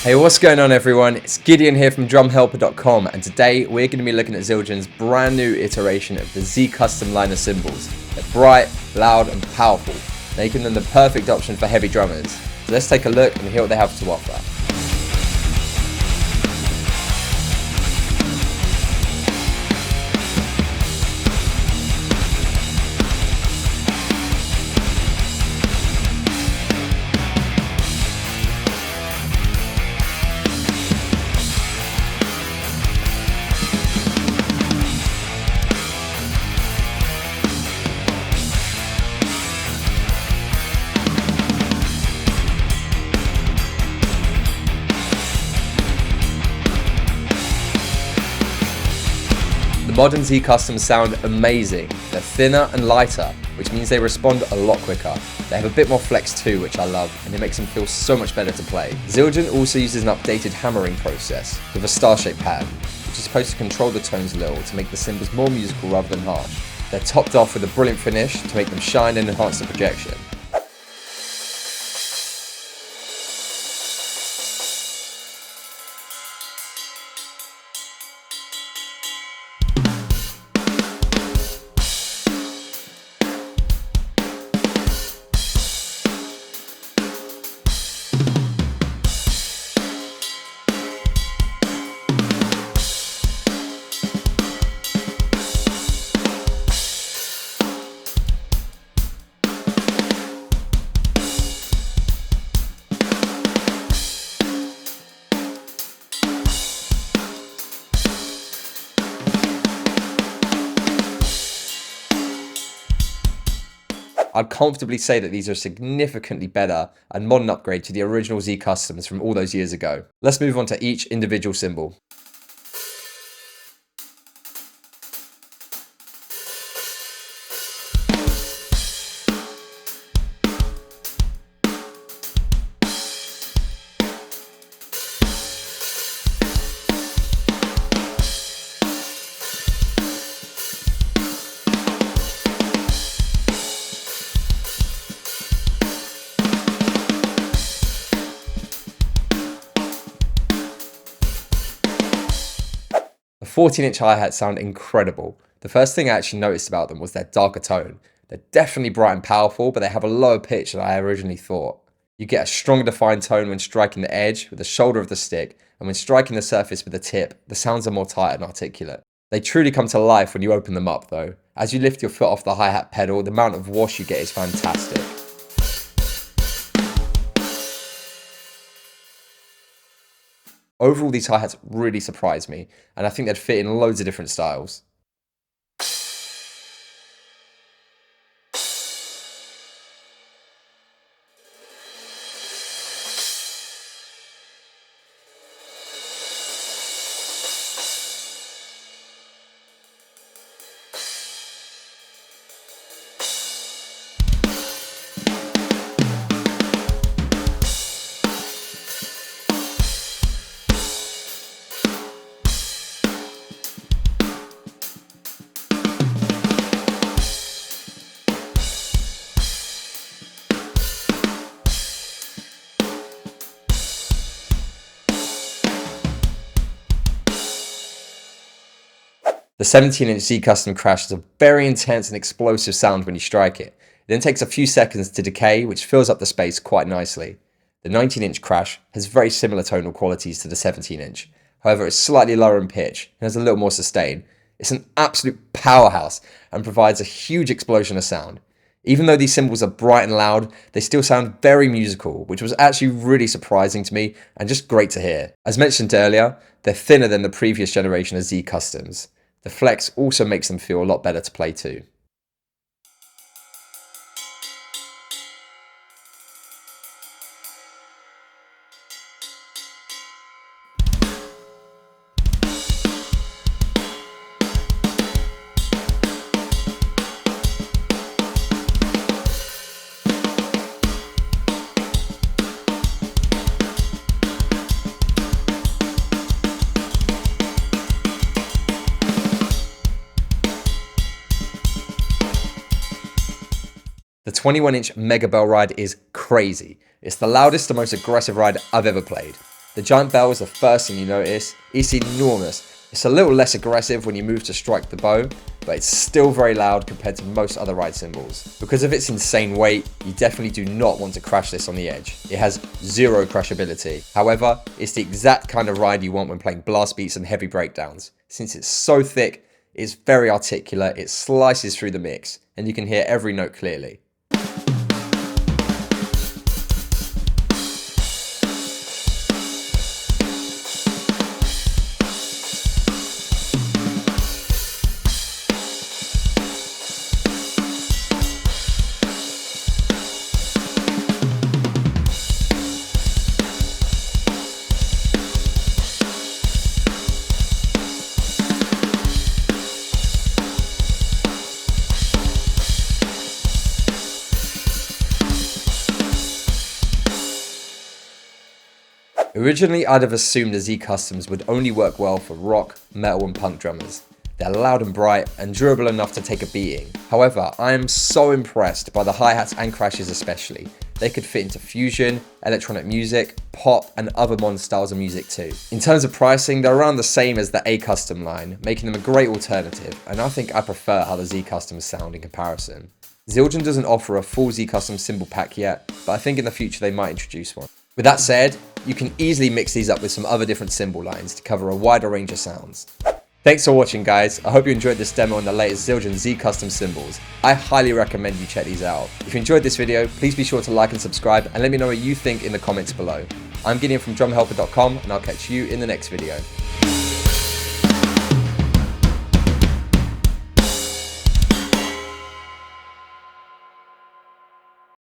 Hey, what's going on everyone? It's Gideon here from drumhelper.com, and today we're going to be looking at Zildjian's brand new iteration of the Z Custom line of cymbals. They're bright, loud and powerful, making them the perfect option for heavy drummers. So let's take a look and hear what they have to offer. The modern Z Customs sound amazing. They're thinner and lighter, which means they respond a lot quicker. They have a bit more flex too, which I love, and it makes them feel so much better to play. Zildjian also uses an updated hammering process with a star-shaped pattern, which is supposed to control the tones a little to make the cymbals more musical rather than harsh. They're topped off with a brilliant finish to make them shine and enhance the projection. I'd comfortably say that these are significantly better and modern upgrade to the original Z Customs from all those years ago. Let's move on to each individual cymbal. The 14-inch hi-hats sound incredible. The first thing I actually noticed about them was their darker tone. They're definitely bright and powerful, but they have a lower pitch than I originally thought. You get a stronger defined tone when striking the edge with the shoulder of the stick, and when striking the surface with the tip, the sounds are more tight and articulate. They truly come to life when you open them up though. As you lift your foot off the hi-hat pedal, the amount of wash you get is fantastic. Overall, these hi-hats really surprised me, and I think they'd fit in loads of different styles. The 17-inch Z Custom Crash has a very intense and explosive sound when you strike it. It then takes a few seconds to decay, which fills up the space quite nicely. The 19-inch Crash has very similar tonal qualities to the 17-inch. However, it's slightly lower in pitch and has a little more sustain. It's an absolute powerhouse and provides a huge explosion of sound. Even though these cymbals are bright and loud, they still sound very musical, which was actually really surprising to me and just great to hear. As mentioned earlier, they're thinner than the previous generation of Z Customs. The flex also makes them feel a lot better to play too. The 21-inch Mega Bell ride is crazy. It's the loudest and most aggressive ride I've ever played. The giant bell is the first thing you notice. It's enormous. It's a little less aggressive when you move to strike the bow, but it's still very loud compared to most other ride cymbals. Because of its insane weight, you definitely do not want to crash this on the edge. It has zero crashability. However, it's the exact kind of ride you want when playing blast beats and heavy breakdowns. Since it's so thick, it's very articulate, it slices through the mix, and you can hear every note clearly. Originally, I'd have assumed the Z Customs would only work well for rock, metal and punk drummers. They're loud and bright and durable enough to take a beating. However, I am so impressed by the hi-hats and crashes especially. They could fit into fusion, electronic music, pop and other modern styles of music too. In terms of pricing, they're around the same as the A Custom line, making them a great alternative, and I think I prefer how the Z Customs sound in comparison. Zildjian doesn't offer a full Z Custom cymbal pack yet, but I think in the future they might introduce one. With that said, you can easily mix these up with some other different cymbal lines to cover a wider range of sounds. Thanks for watching guys, I hope you enjoyed this demo on the latest Zildjian Z Custom cymbals. I highly recommend you check these out. If you enjoyed this video, please be sure to like and subscribe and let me know what you think in the comments below. I'm Gideon from drumhelper.com and I'll catch you in the next video.